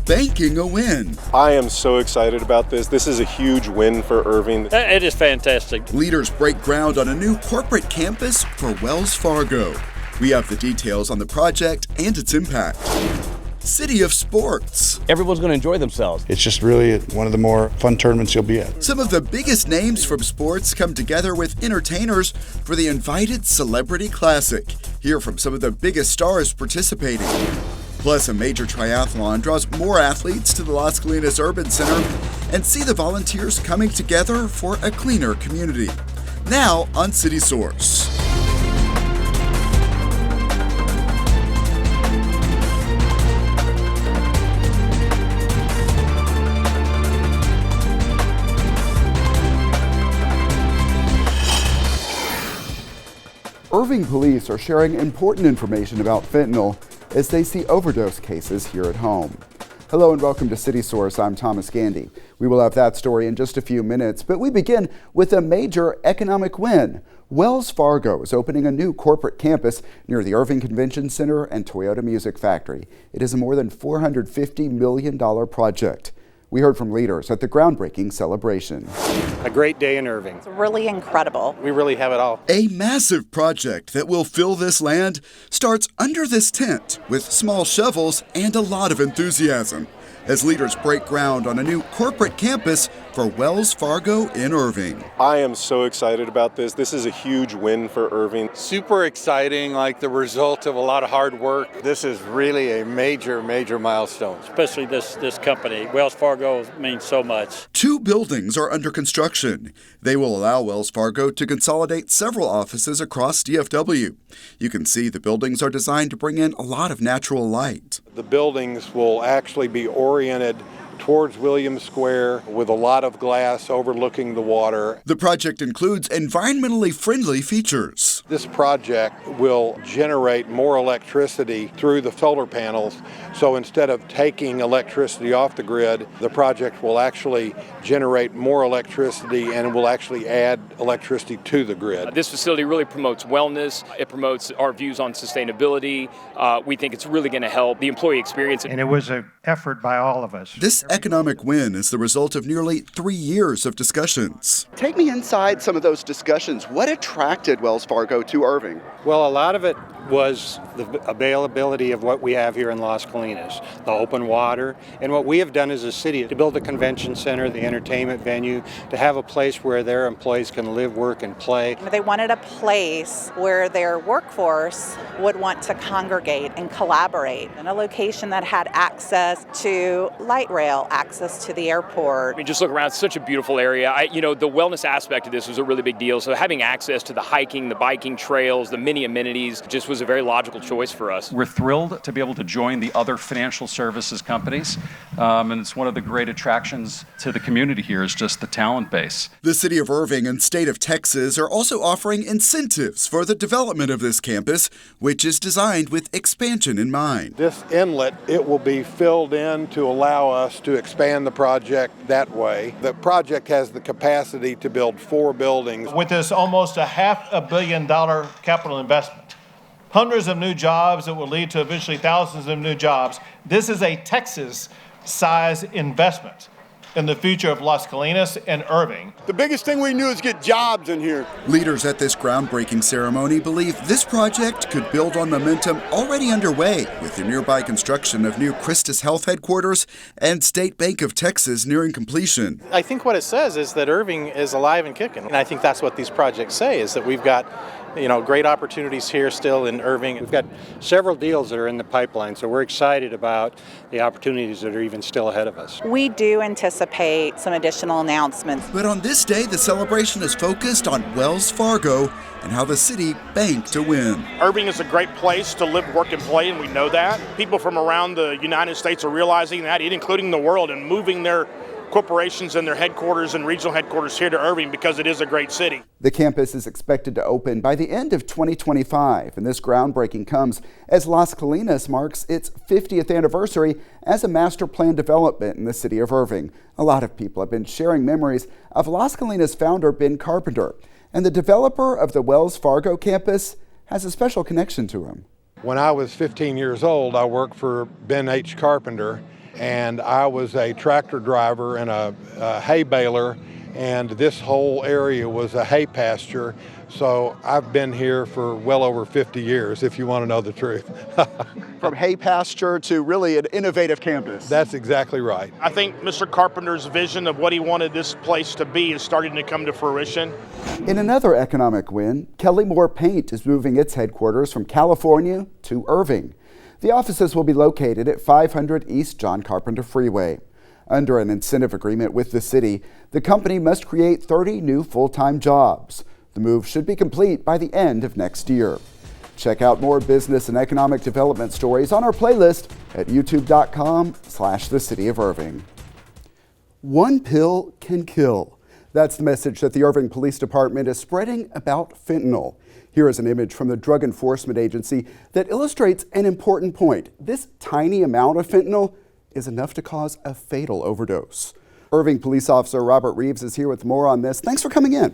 banking a win. I am so excited about this. This is a huge win for Irving. It is fantastic. Leaders break ground on a new corporate campus for Wells Fargo. We have the details on the project and its impact. City of Sports. Everyone's going to enjoy themselves. It's just really one of the more fun tournaments you'll be at. Some of the biggest names from sports come together with entertainers for the Invited Celebrity Classic. Hear from some of the biggest stars participating. Plus, a major triathlon draws more athletes to the Las Colinas Urban Center and see the volunteers coming together for a cleaner community. Now on City Source. Irving Police are sharing important information about fentanyl as they see overdose cases here at home. Hello and welcome to City Source. I'm Thomas Gandy. We will have that story in just a few minutes, but we begin with a major economic win. Wells Fargo is opening a new corporate campus near the Irving Convention Center and Toyota Music Factory. It is a more than $450 million project. We heard from leaders at the groundbreaking celebration. A great day in Irving. It's really incredible. We really have it all. A massive project that will fill this land starts under this tent with small shovels and a lot of enthusiasm as leaders break ground on a new corporate campus for Wells Fargo in Irving. I am so excited about this. This is a huge win for Irving. Super exciting, like the result of a lot of hard work. This is really a major milestone. Especially this company. Wells Fargo means so much. 2 buildings are under construction. They will allow Wells Fargo to consolidate several offices across DFW. You can see the buildings are designed to bring in a lot of natural light. The buildings will actually be oriented towards Williams Square with a lot of glass overlooking the water. The project includes environmentally friendly features. This project will generate more electricity through the solar panels. So instead of taking electricity off the grid, the project will actually generate more electricity and will actually add electricity to the grid. This facility really promotes wellness. It promotes our views on sustainability. We think it's really going to help the employee experience. And it was an effort by all of us. This economic win is the result of nearly 3 years of discussions. Take me inside some of those discussions. What attracted Wells Fargo to Irving? Well, a lot of it was the availability of what we have here in Las Colinas, the open water, and what we have done as a city to build the convention center, the entertainment venue, to have a place where their employees can live, work, and play. They wanted a place where their workforce would want to congregate and collaborate, and a location that had access to light rail, access to the airport. I mean, just look around, it's such a beautiful area. The wellness aspect of this was a really big deal. So having access to the hiking, the biking trails, the many amenities just was a very logical choice for us. We're thrilled to be able to join the other financial services companies, and it's one of the great attractions to the community here is just the talent base. The city of Irving and state of Texas are also offering incentives for the development of this campus, which is designed with expansion in mind. This inlet, it will be filled in to allow us to expand the project that way. The project has the capacity to build 4 buildings. With this almost a $500 million capital investment, hundreds of new jobs that will lead to eventually thousands of new jobs. This is a Texas-size investment in the future of Las Colinas and Irving. The biggest thing we knew is get jobs in here. Leaders at this groundbreaking ceremony believe this project could build on momentum already underway with the nearby construction of new Christus Health headquarters and State Bank of Texas nearing completion. I think what it says is that Irving is alive and kicking. And I think that's what these projects say, is that we've got great opportunities here still in Irving. We've got several deals that are in the pipeline, so we're excited about the opportunities that are even still ahead of us. We do anticipate some additional announcements. But on this day, the celebration is focused on Wells Fargo and how the city banked to win. Irving is a great place to live, work, and play, and we know that. People from around the United States are realizing that, including the world, and moving their corporations and their headquarters and regional headquarters here to Irving because it is a great city. The campus is expected to open by the end of 2025, and this groundbreaking comes as Las Colinas marks its 50th anniversary as a master plan development in the city of Irving. A lot of people have been sharing memories of Las Colinas founder Ben Carpenter, and the developer of the Wells Fargo campus has a special connection to him. When I was 15 years old, I worked for Ben H. Carpenter, and I was a tractor driver and a hay baler, and this whole area was a hay pasture. So I've been here for well over 50 years, if you want to know the truth. From hay pasture to really an innovative campus. That's exactly right. I think Mr. Carpenter's vision of what he wanted this place to be is starting to come to fruition. In another economic win, Kelly Moore Paint is moving its headquarters from California to Irving. The offices will be located at 500 East John Carpenter Freeway. Under an incentive agreement with the city, the company must create 30 new full-time jobs. The move should be complete by the end of next year. Check out more business and economic development stories on our playlist at youtube.com/the City of Irving. One pill can kill. That's the message that the Irving Police Department is spreading about fentanyl. Here is an image from the Drug Enforcement Agency that illustrates an important point. This tiny amount of fentanyl is enough to cause a fatal overdose. Irving Police Officer Robert Reeves is here with more on this. Thanks for coming in.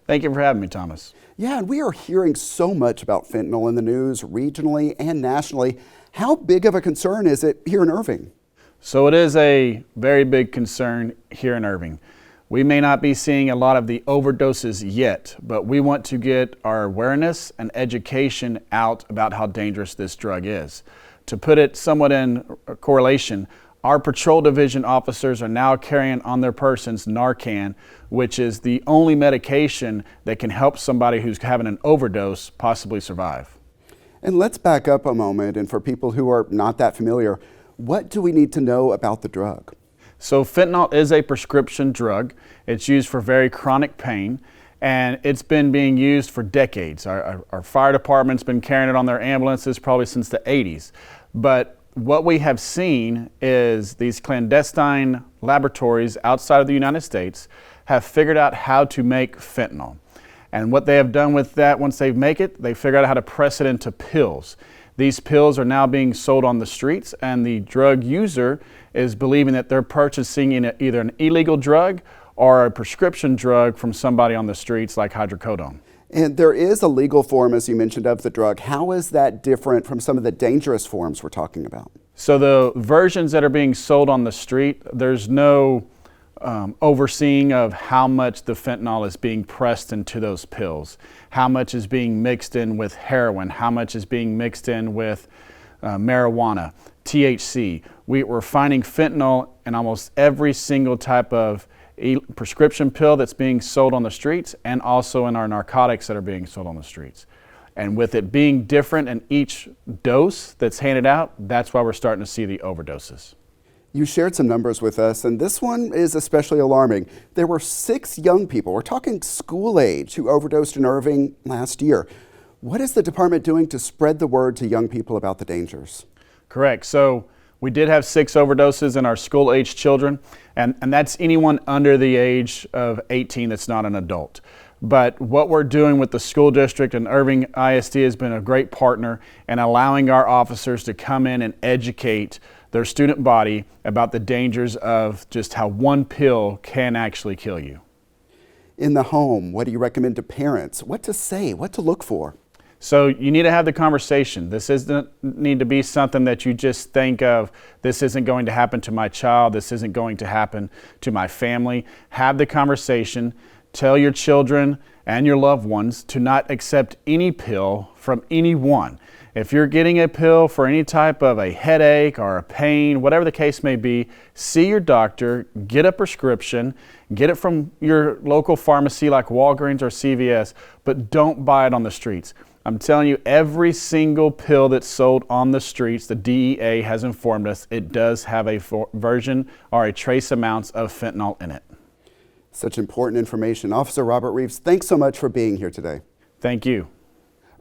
Thank you for having me, Thomas. Yeah, and we are hearing so much about fentanyl in the news regionally and nationally. How big of a concern is it here in Irving? So it is a very big concern here in Irving. We may not be seeing a lot of the overdoses yet, but we want to get our awareness and education out about how dangerous this drug is. To put it somewhat in correlation, our patrol division officers are now carrying on their persons Narcan, which is the only medication that can help somebody who's having an overdose possibly survive. And let's back up a moment, and for people who are not that familiar, what do we need to know about the drug? So fentanyl is a prescription drug. It's used for very chronic pain, and it's been being used for decades. Our fire department's been carrying it on their ambulances probably since the 80s. But what we have seen is these clandestine laboratories outside of the United States have figured out how to make fentanyl. And what they have done with that, once they make it, they figure out how to press it into pills. These pills are now being sold on the streets, and the drug user is believing that they're purchasing either an illegal drug or a prescription drug from somebody on the streets like hydrocodone. And there is a legal form, as you mentioned, of the drug. How is that different from some of the dangerous forms we're talking about? So the versions that are being sold on the street, there's no overseeing of how much the fentanyl is being pressed into those pills, how much is being mixed in with heroin, how much is being mixed in with marijuana, THC. We're finding fentanyl in almost every single type of prescription pill that's being sold on the streets, and also in our narcotics that are being sold on the streets. And with it being different in each dose that's handed out, that's why we're starting to see the overdoses. You shared some numbers with us, and this one is especially alarming. There were 6 young people, we're talking school age, who overdosed in Irving last year. What is the department doing to spread the word to young people about the dangers? Correct. So we did have 6 overdoses in our school-age children, and that's anyone under the age of 18 that's not an adult. But what we're doing with the school district and Irving ISD has been a great partner in allowing our officers to come in and educate their student body about the dangers of just how one pill can actually kill you. In the home, what do you recommend to parents? What to say, what to look for? So you need to have the conversation. This doesn't need to be something that you just think of, this isn't going to happen to my child, this isn't going to happen to my family. Have the conversation. Tell your children and your loved ones to not accept any pill from anyone. If you're getting a pill for any type of a headache or a pain, whatever the case may be, see your doctor, get a prescription, get it from your local pharmacy like Walgreens or CVS, but don't buy it on the streets. I'm telling you, every single pill that's sold on the streets, the DEA has informed us, it does have a version or a trace amounts of fentanyl in it. Such important information. Officer Robert Reeves, thanks so much for being here today. Thank you.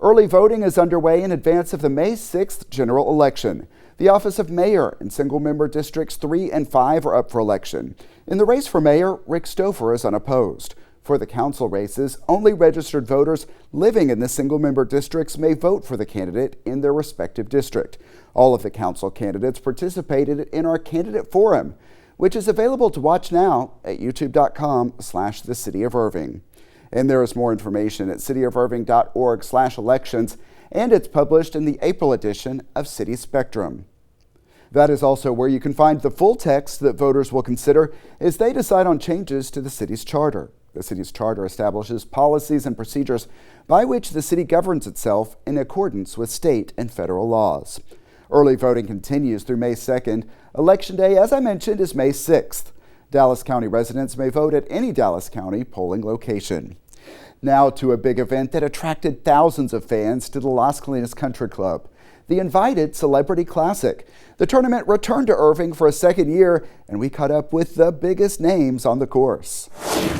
Early voting is underway in advance of the May 6th general election. The office of mayor and single-member districts 3 and 5 are up for election. In the race for mayor, Rick Stouffer is unopposed. For the council races, only registered voters living in the single-member districts may vote for the candidate in their respective district. All of the council candidates participated in our candidate forum, which is available to watch now at youtube.com/the City of Irving. And there is more information at cityofirving.org/elections, and it's published in the April edition of City Spectrum. That is also where you can find the full text that voters will consider as they decide on changes to the city's charter. The city's charter establishes policies and procedures by which the city governs itself in accordance with state and federal laws. Early voting continues through May 2nd. Election Day, as I mentioned, is May 6th. Dallas County residents may vote at any Dallas County polling location. Now to a big event that attracted thousands of fans to the Las Colinas Country Club, the Invited Celebrity Classic. The tournament returned to Irving for a second year, and we caught up with the biggest names on the course.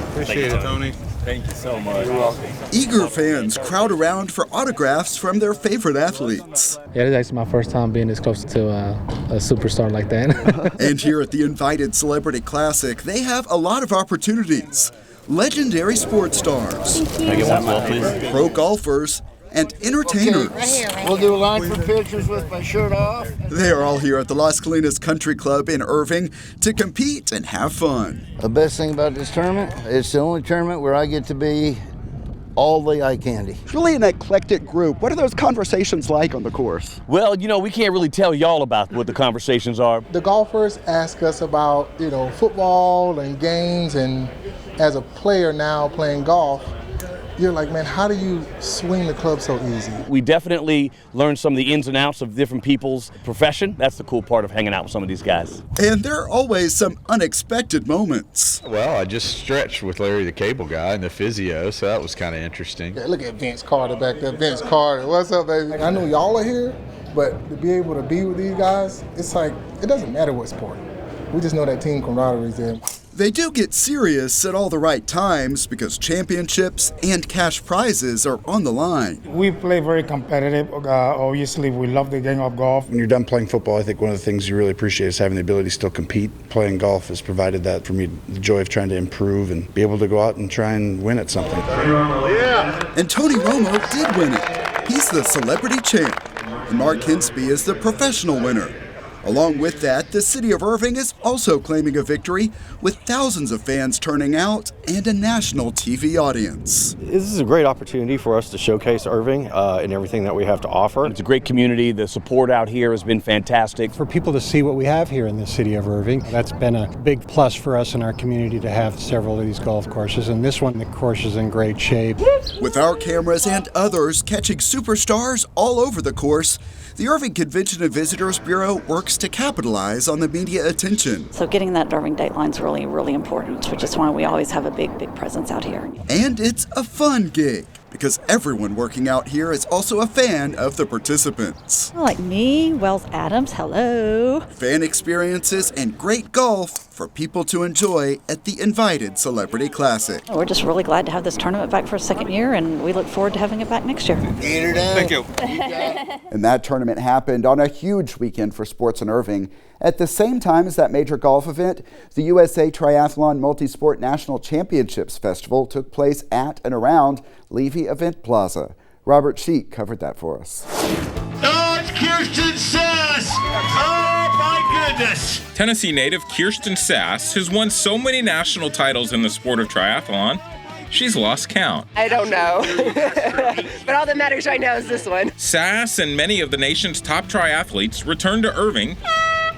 Appreciate it, Tony. Thank you so much. You're welcome. Eager fans crowd around for autographs from their favorite athletes. Yeah, this is actually my first time being this close to a superstar like that. And here at the Invited Celebrity Classic, they have a lot of opportunities. Legendary sports stars, pro golfers, and entertainers. Okay, right here. We'll do a line for pictures with my shirt off. They are all here at the Las Colinas Country Club in Irving to compete and have fun. The best thing about this tournament, it's the only tournament where I get to be all the eye candy. It's really an eclectic group. What are those conversations like on the course? Well, we can't really tell y'all about what the conversations are. The golfers ask us about, football and games, and as a player now playing golf, you're like, man, how do you swing the club so easy? We definitely learned some of the ins and outs of different people's profession. That's the cool part of hanging out with some of these guys. And there are always some unexpected moments. Well, I just stretched with Larry the cable guy and the physio, so that was kind of interesting. Yeah, look at Vince Carter back there. Vince Carter, what's up, baby? I know y'all are here, but to be able to be with these guys, it's like, it doesn't matter what sport. We just know that team camaraderie is there. They do get serious at all the right times because championships and cash prizes are on the line. We play very competitive. Obviously, we love the game of golf. When you're done playing football, I think one of the things you really appreciate is having the ability to still compete. Playing golf has provided that for me, the joy of trying to improve and be able to go out and try and win at something. Yeah. And Tony Romo did win it. He's the celebrity champ. And Mark Hinsby is the professional winner. Along with that, the city of Irving is also claiming a victory with thousands of fans turning out and a national TV audience. This is a great opportunity for us to showcase Irving and everything that we have to offer. It's a great community. The support out here has been fantastic. For people to see what we have here in the city of Irving, that's been a big plus for us in our community to have several of these golf courses, and this one, the course is in great shape. With our cameras and others catching superstars all over the course, the Irving Convention and Visitors Bureau works to capitalize on the media attention. So getting that Irving dateline is really, really important, which is why we always have a big presence out here. And it's a fun gig, because everyone working out here is also a fan of the participants. Like me, Wells Adams, hello. Fan experiences and great golf for people to enjoy at the Invited Celebrity Classic. We're just really glad to have this tournament back for a second year, and we look forward to having it back next year. Thank you. And that tournament happened on a huge weekend for sports in Irving. At the same time as that major golf event, the USA Triathlon Multisport National Championships Festival took place at and around Levy Event Plaza. Robert Sheik covered that for us. Oh, it's Kirsten Sass! Oh, my goodness! Tennessee native Kirsten Sass has won so many national titles in the sport of triathlon, she's lost count. I don't know. But all that matters right now is this one. Sass and many of the nation's top triathletes returned to Irving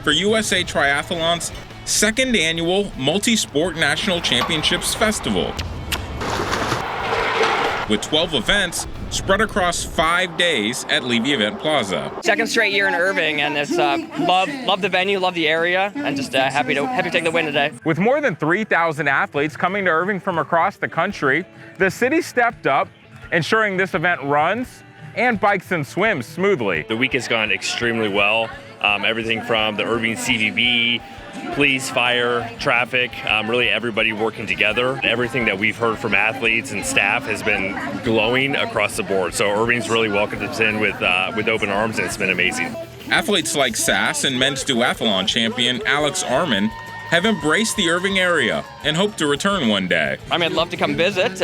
for USA Triathlon's second annual Multi-Sport National Championships Festival. With 12 events spread across 5 days at Levy Event Plaza. Second straight year in Irving, and it's love the venue, love the area, and just happy to take the win today. With more than 3,000 athletes coming to Irving from across the country, the city stepped up, ensuring this event runs and bikes and swims smoothly. The week has gone extremely well. Everything from the Irving CVB, police, fire, traffic, really everybody working together. Everything that we've heard from athletes and staff has been glowing across the board. So Irving's really welcomed us in with open arms, and it's been amazing. Athletes like Sass and men's duathlon champion Alex Arman have embraced the Irving area and hope to return one day. I mean, I'd love to come visit.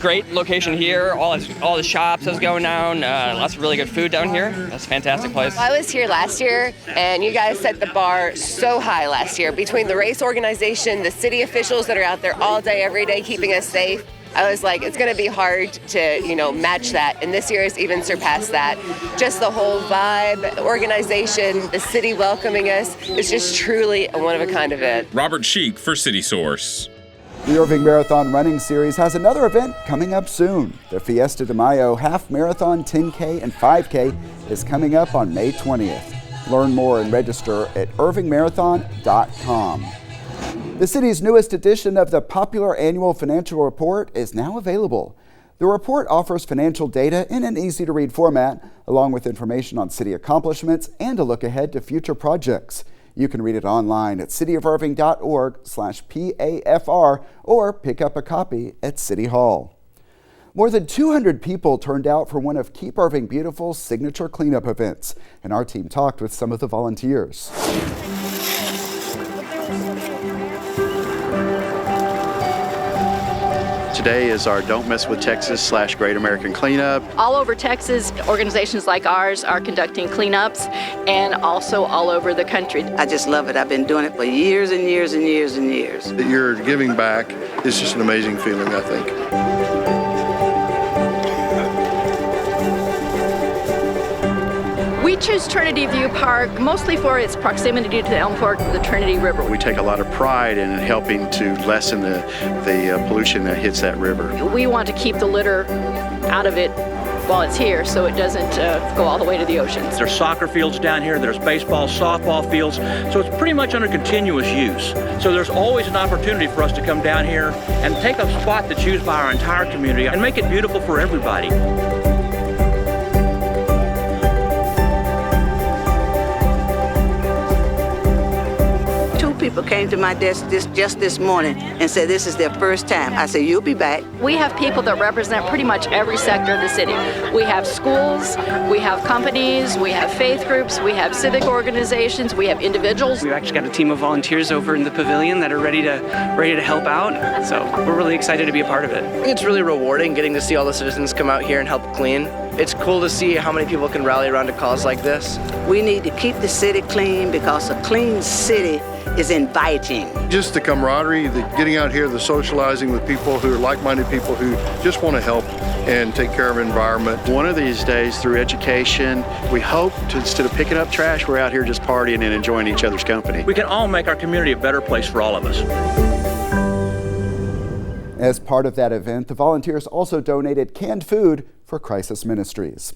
Great location here. All the shops is going down. Lots of really good food down here. That's a fantastic place. I was here last year, and you guys set the bar so high last year. Between the race organization, the city officials that are out there all day, every day, keeping us safe. I was like, it's going to be hard to, match that. And this year has even surpassed that. Just the whole vibe, the organization, the city welcoming us. It's just truly a one-of-a-kind event. Robert Sheik for City Source. The Irving Marathon Running Series has another event coming up soon. The Fiesta de Mayo Half Marathon 10K and 5K is coming up on May 20th. Learn more and register at irvingmarathon.com. The city's newest edition of the popular annual financial report is now available. The report offers financial data in an easy-to-read format, along with information on city accomplishments and a look ahead to future projects. You can read it online at cityofirving.org/PAFR or pick up a copy at City Hall. More than 200 people turned out for one of Keep Irving Beautiful's signature cleanup events, and our team talked with some of the volunteers. Today is our Don't Mess with Texas / Great American Cleanup. All over Texas, organizations like ours are conducting cleanups, and also all over the country. I just love it. I've been doing it for years and years and years and years. You're giving back. It's just an amazing feeling, I think. We choose Trinity View Park mostly for its proximity to the Elmfork and the Trinity River. We take a lot of pride in helping to lessen the pollution that hits that river. We want to keep the litter out of it while it's here so it doesn't go all the way to the oceans. There's soccer fields down here, there's baseball, softball fields, so it's pretty much under continuous use. So there's always an opportunity for us to come down here and take a spot that's used by our entire community and make it beautiful for everybody. People came to my desk just this morning and said this is their first time. I said, you'll be back. We have people that represent pretty much every sector of the city. We have schools, we have companies, we have faith groups, we have civic organizations, we have individuals. We've actually got a team of volunteers over in the pavilion that are ready to help out. So we're really excited to be a part of it. It's really rewarding getting to see all the citizens come out here and help clean. It's cool to see how many people can rally around a cause like this. We need to keep the city clean because a clean city is inviting. Just the camaraderie, the getting out here, the socializing with people who are like-minded people who just want to help and take care of the environment. One of these days, through education, we hope to, instead of picking up trash, we're out here just partying and enjoying each other's company. We can all make our community a better place for all of us. As part of that event, the volunteers also donated canned food for crisis ministries.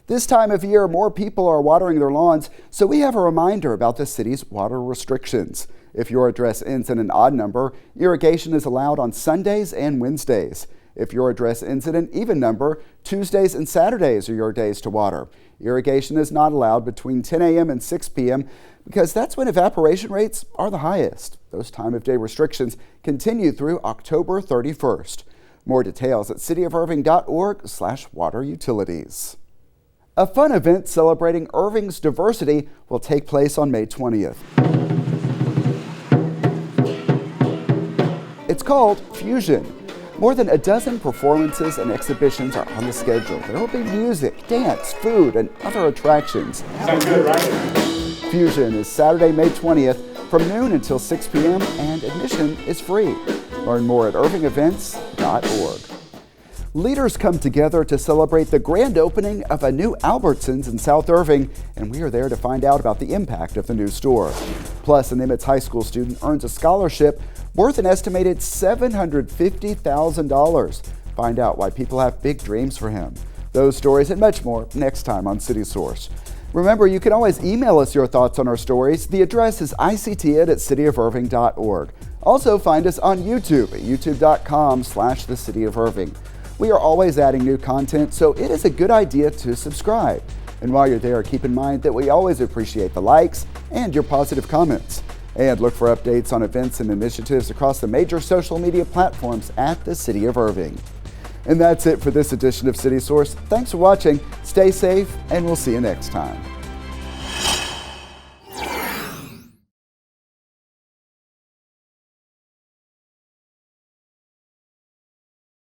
This time of year, more people are watering their lawns, so we have a reminder about the city's water restrictions. If your address ends in an odd number, irrigation is allowed on Sundays and Wednesdays. If your address ends in an even number, Tuesdays and Saturdays are your days to water. Irrigation is not allowed between 10 a.m. and 6 p.m. because that's when evaporation rates are the highest. Those time-of-day restrictions continue through October 31st. More details at cityofirving.org/waterutilities. A fun event celebrating Irving's diversity will take place on May 20th. It's called Fusion. More than a dozen performances and exhibitions are on the schedule. There will be music, dance, food, and other attractions. Sounds good, right? Fusion is Saturday, May 20th from noon until 6 p.m. and admission is free. Learn more at irvingevents.org. Leaders come together to celebrate the grand opening of a new Albertsons in South Irving, and we are there to find out about the impact of the new store. Plus, an Emmets High School student earns a scholarship worth an estimated $750,000. Find out why people have big dreams for him. Those stories and much more next time on City Source. Remember, you can always email us your thoughts on our stories. The address is ict@cityofirving.org. Also, find us on YouTube at youtube.com/thecityofirving. We are always adding new content, so it is a good idea to subscribe. And while you're there, keep in mind that we always appreciate the likes and your positive comments. And look for updates on events and initiatives across the major social media platforms at the City of Irving. And that's it for this edition of City Source. Thanks for watching, stay safe, and we'll see you next time.